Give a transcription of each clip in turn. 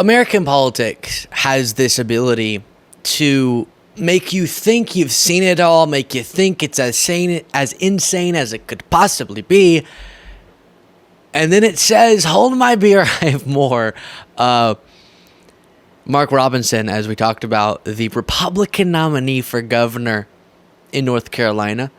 American politics has this ability to make you think you've seen it all, make you think it's as insane as it could possibly be. And then it says, hold my beer, I have more. Mark Robinson, as we talked about, the Republican nominee for governor in North Carolina,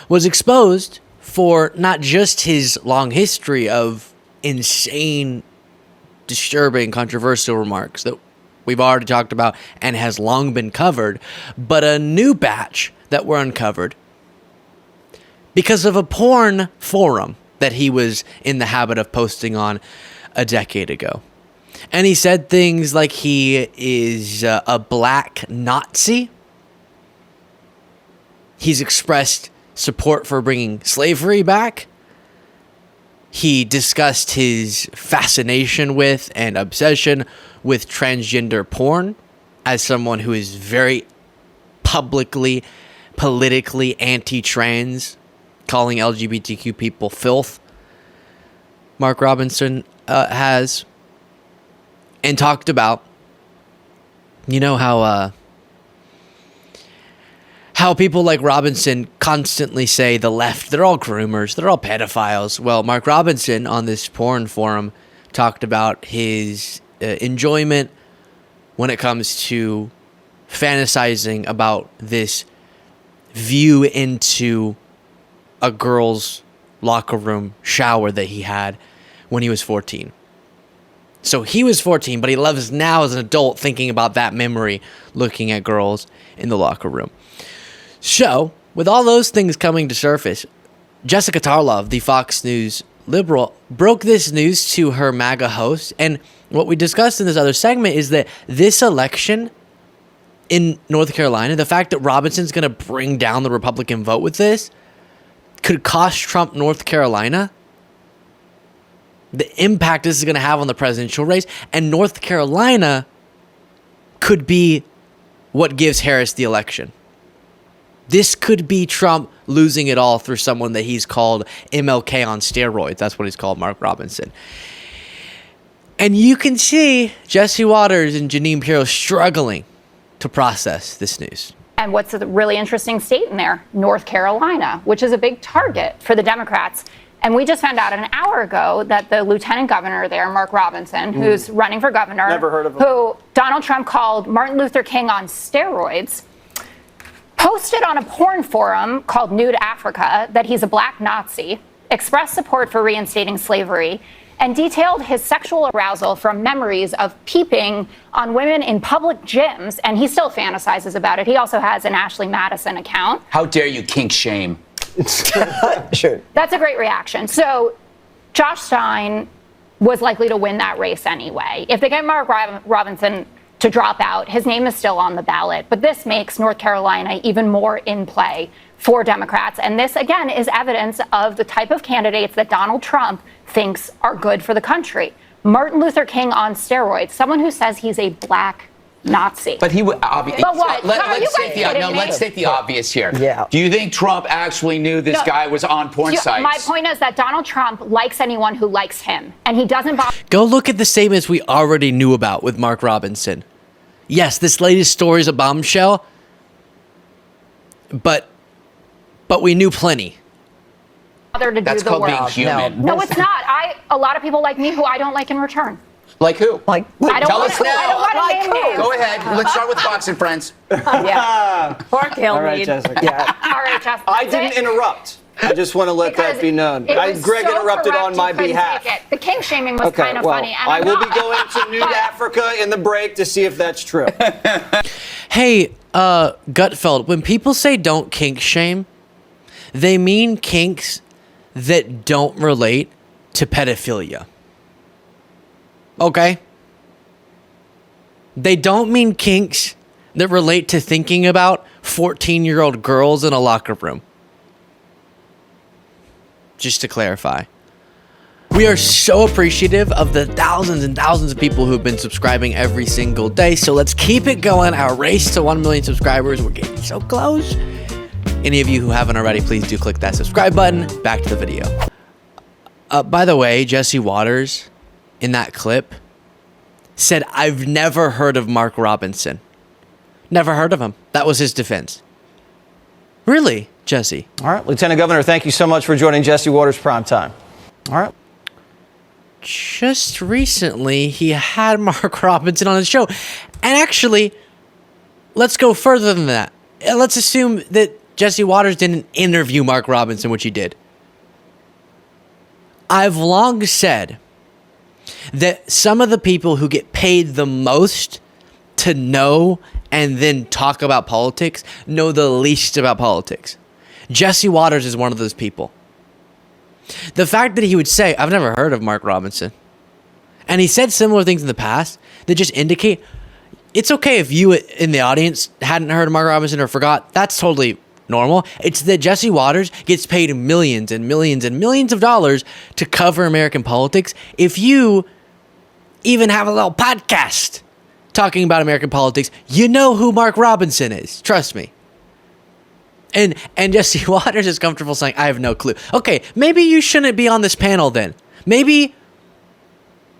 was exposed for not just his long history of insane, disturbing, controversial remarks that we've already talked about and has long been covered, but a new batch that were uncovered because of a porn forum that he was in the habit of posting on a decade ago. And he said things like he is a black Nazi. He's expressed support for bringing slavery back. He discussed his fascination with and obsession with transgender porn as someone who is very publicly, politically anti-trans, calling LGBTQ people filth. Mark Robinson has. And talked about, you know, how people like Robinson constantly say the left, they're all groomers, they're all pedophiles. Well, Mark Robinson on this porn forum talked about his enjoyment when it comes to fantasizing about this view into a girl's locker room shower that he had when he was 14. So he was 14, but he loves now as an adult thinking about that memory, looking at girls in the locker room. So, with all those things coming to surface, Jessica Tarlov, the Fox News liberal, broke this news to her MAGA host. And what we discussed in this other segment is that this election in North Carolina, the fact that Robinson's going to bring down the Republican vote with this, could cost Trump North Carolina. The impact this is going to have on the presidential race. And North Carolina could be what gives Harris the election. This could be Trump losing it all through someone that he's called MLK on steroids. That's what he's called, Mark Robinson. And you can see Jesse Waters and Janine Pirro struggling to process this news. And what's a really interesting state in there? North Carolina, which is a big target for the Democrats. And we just found out an hour ago that the lieutenant governor there, Mark Robinson, who's running for governor, never heard of him, who Donald Trump called Martin Luther King on steroids, posted on a porn forum called Nude Africa that he's a black Nazi, expressed support for reinstating slavery, and detailed his sexual arousal from memories of peeping on women in public gyms. And he still fantasizes about it. He also has an Ashley Madison account. How dare you kink shame? Sure. That's a great reaction. So Josh Stein was likely to win that race anyway. If they get Mark Robinson to drop out, his name is still on the ballot. But this makes North Carolina even more in play for Democrats. And this, again, is evidence of the type of candidates that Donald Trump thinks are good for the country. Martin Luther King on steroids, someone who says he's a black Nazi. But he would obviously. But what? Let's take the obvious here. Yeah. Do you think Trump actually knew this guy was on porn sites? My point is that Donald Trump likes anyone who likes him, and he doesn't bother. Go look at the statements we already knew about with Mark Robinson. Yes, this latest story is a bombshell, but we knew plenty. That's called being human. No, it's not. A lot of people like me who I don't like in return. Like who? Like, tell us now. I don't want to name names. Go ahead. Let's start with Fox and Friends. Yeah. Poor Gil. all right, Jessica. Yeah. All right, Jeff. I didn't interrupt. I just want to let that be known. Greg interrupted on my behalf. The king shaming was kind of funny. And I will be going to Nude Africa in the break to see if that's true. Hey, Gutfeld, when people say don't kink shame, they mean kinks that don't relate to pedophilia. Okay? They don't mean kinks that relate to thinking about 14-year-old girls in a locker room. Just to clarify. We are so appreciative of the thousands and thousands of people who've been subscribing every single day. So let's keep it going. Our race to 1 million subscribers. We're getting so close. Any of you who haven't already, please do click that subscribe button. Back to the video. By the way, Jesse Waters, in that clip, said, "I've never heard of Mark Robinson. Never heard of him." That was his defense. Really, Jesse? All right, Lieutenant Governor, thank you so much for joining Jesse Waters Primetime. All right. Just recently, he had Mark Robinson on his show. And actually, let's go further than that. Let's assume that Jesse Waters didn't interview Mark Robinson, which he did. I've long said that some of the people who get paid the most to know and then talk about politics know the least about politics. Jesse Waters is one of those people. The fact that he would say, "I've never heard of Mark Robinson," and he said similar things in the past that just indicate it's okay if you in the audience hadn't heard of Mark Robinson or forgot. That's totally normal. It's that Jesse Waters gets paid millions and millions and millions of dollars to cover American politics. If you even have a little podcast talking about American politics, you know who Mark Robinson is. Trust me. And Jesse Waters is comfortable saying, "I have no clue." Okay, maybe you shouldn't be on this panel then. Maybe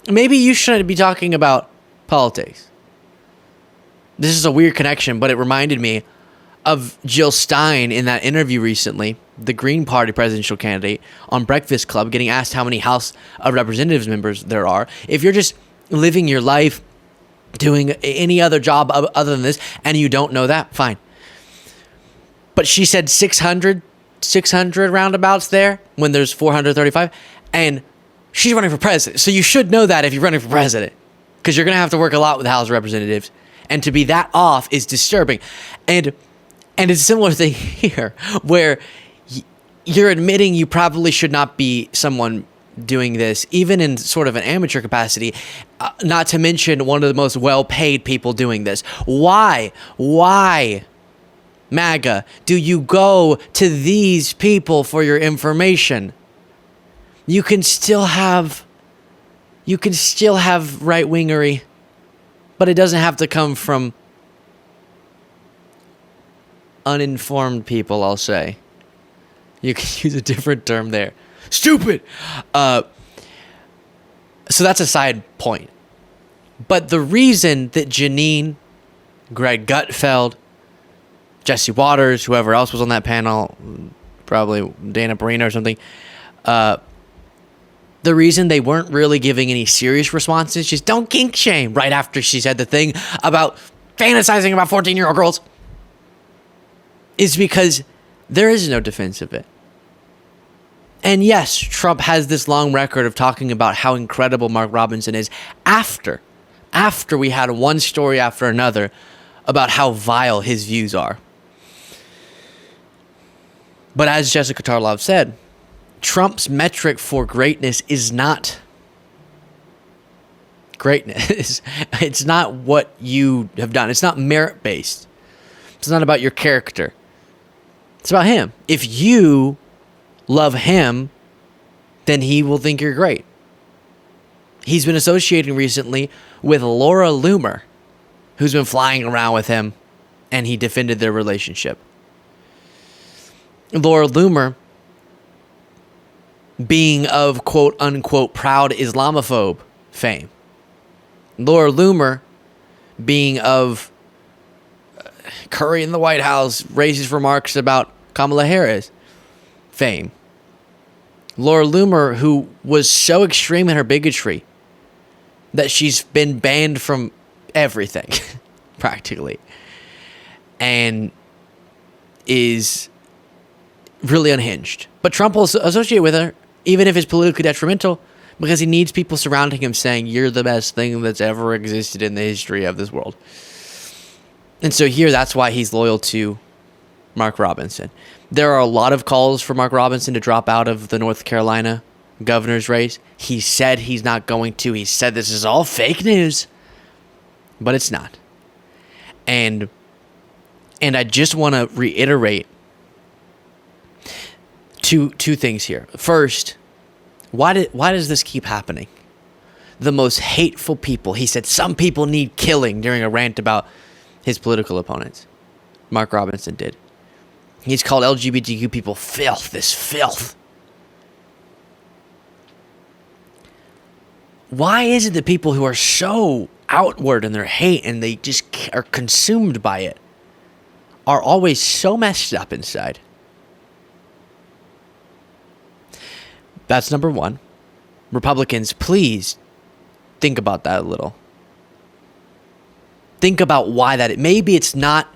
you shouldn't be talking about politics. This is a weird connection, but it reminded me of Jill Stein in that interview recently, the Green Party presidential candidate, on Breakfast Club, getting asked how many House of Representatives members there are. If you're just living your life doing any other job other than this and you don't know that, fine. But she said 600 roundabouts there when there's 435, and she's running for president. So you should know that if you're running for president, because you're going to have to work a lot with the House of Representatives, and to be that off is disturbing. And it's a similar thing here, where you're admitting you probably should not be someone doing this, even in sort of an amateur capacity, not to mention one of the most well-paid people doing this. Why, MAGA, do you go to these people for your information? You can still have right-wingery, but it doesn't have to come from uninformed people, I'll say. You can use a different term there. Stupid! So that's a side point. But the reason that Janine, Greg Gutfeld, Jesse Waters, whoever else was on that panel, probably Dana Perino or something, the reason they weren't really giving any serious responses, just don't kink shame, right after she said the thing about fantasizing about 14-year-old girls, is because there is no defense of it. And yes, Trump has this long record of talking about how incredible Mark Robinson is after we had one story after another about how vile his views are. But as Jessica Tarlov said, Trump's metric for greatness is not greatness. It's not what you have done. It's not merit-based. It's not about your character. It's about him. If you love him, then he will think you're great. He's been associating recently with Laura Loomer, who's been flying around with him, and he defended their relationship. Laura Loomer being of quote-unquote proud Islamophobe fame. Laura Loomer being of Curry in the White House, racist remarks about Kamala Harris fame. Laura Loomer, who was so extreme in her bigotry that she's been banned from everything, practically, and is really unhinged. But Trump will associate with her, even if it's politically detrimental, because he needs people surrounding him saying, "You're the best thing that's ever existed in the history of this world." And so here, that's why he's loyal to Mark Robinson. There are a lot of calls for Mark Robinson to drop out of the North Carolina governor's race. He said he's not going to. He said this is all fake news, but it's not. And I just want to reiterate two things here. First, why does this keep happening? The most hateful people. He said some people need killing during a rant about his political opponents. Mark Robinson did. He's called LGBTQ people filth. This filth. Why is it that people who are so outward in their hate and they just are consumed by it are always so messed up inside. That's number one. Republicans, please think about that a little. Think about why that. Maybe it's not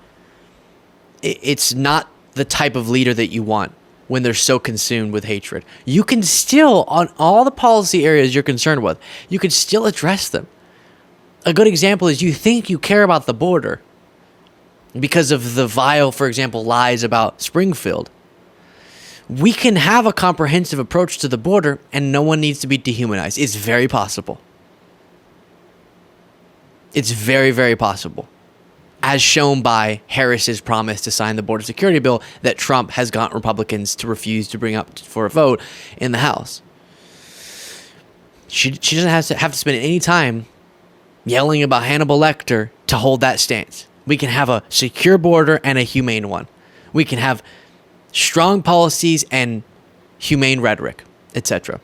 the type of leader that you want when they're so consumed with hatred. You can still, on all the policy areas you're concerned with, you can still address them. A good example is you think you care about the border because of the vile, for example, lies about Springfield. We can have a comprehensive approach to the border and no one needs to be dehumanized. It's very possible. It's very, very possible. As shown by Harris's promise to sign the border security bill that Trump has gotten Republicans to refuse to bring up for a vote in the House. She doesn't have to spend any time yelling about Hannibal Lecter to hold that stance. We can have a secure border and a humane one. We can have strong policies and humane rhetoric, etc.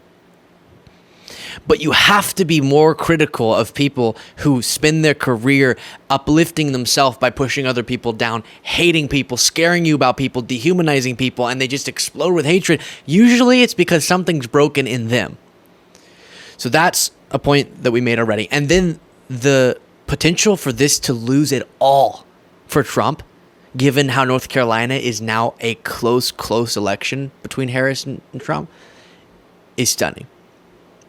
But you have to be more critical of people who spend their career uplifting themselves by pushing other people down, hating people, scaring you about people, dehumanizing people, and they just explode with hatred. Usually it's because something's broken in them. So that's a point that we made already. And then the potential for this to lose it all for Trump, given how North Carolina is now a close election between Harris and Trump, is stunning.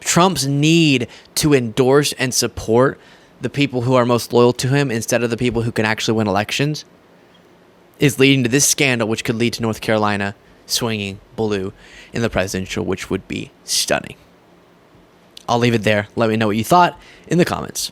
Trump's need to endorse and support the people who are most loyal to him instead of the people who can actually win elections is leading to this scandal, which could lead to North Carolina swinging blue in the presidential, which would be stunning. I'll leave it there. Let me know what you thought in the comments.